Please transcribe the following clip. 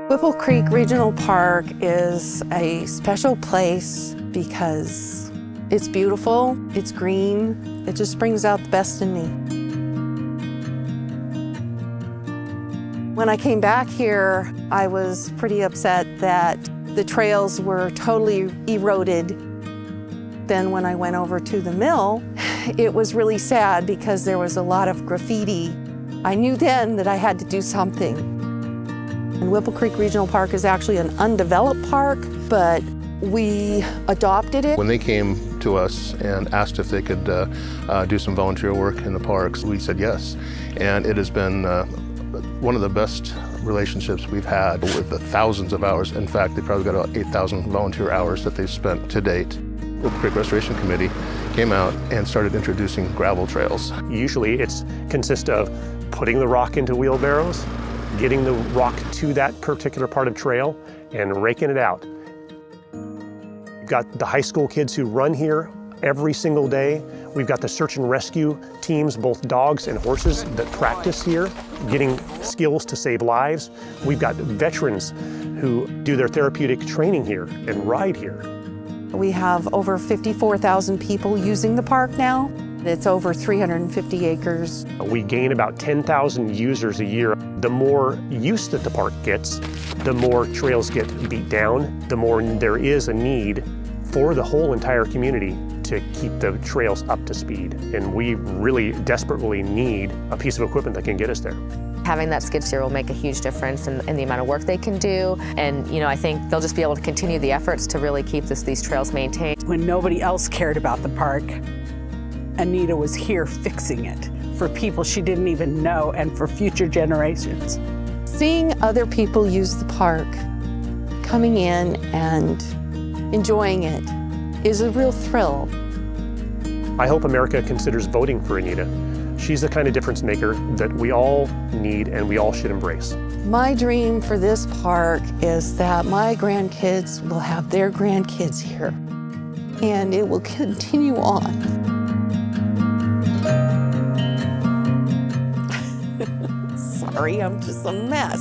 Whipple Creek Regional Park is a special place because it's beautiful, it's green, it just brings out the best in me. When I came back here, I was pretty upset that the trails were totally eroded. Then when I went over to the mill, it was really sad because there was a lot of graffiti. I knew then that I had to do something. And Whipple Creek Regional Park is actually an undeveloped park, but we adopted it. When they came to us and asked if they could do some volunteer work in the parks, we said yes. And it has been one of the best relationships we've had with the thousands of hours. In fact, they probably got about 8,000 volunteer hours that they've spent to date. Whipple Creek Restoration Committee came out and started introducing gravel trails. Usually it consists of putting the rock into wheelbarrows, getting the rock to that particular part of trail, and raking it out. We've got the high school kids who run here every single day. We've got the search and rescue teams, both dogs and horses, that practice here, getting skills to save lives. We've got veterans who do their therapeutic training here and ride here. We have over 54,000 people using the park now. It's over 350 acres. We gain about 10,000 users a year. The more use that the park gets, the more trails get beat down, the more there is a need for the whole entire community to keep the trails up to speed. And we really desperately need a piece of equipment that can get us there. Having that skid steer will make a huge difference in the amount of work they can do. And I think they'll just be able to continue the efforts to really keep these trails maintained. When nobody else cared about the park, Anita was here fixing it for people she didn't even know and for future generations. Seeing other people use the park, coming in and enjoying it, is a real thrill. I hope America considers voting for Anita. She's the kind of difference maker that we all need and we all should embrace. My dream for this park is that my grandkids will have their grandkids here, and it will continue on. Sorry, I'm just a mess.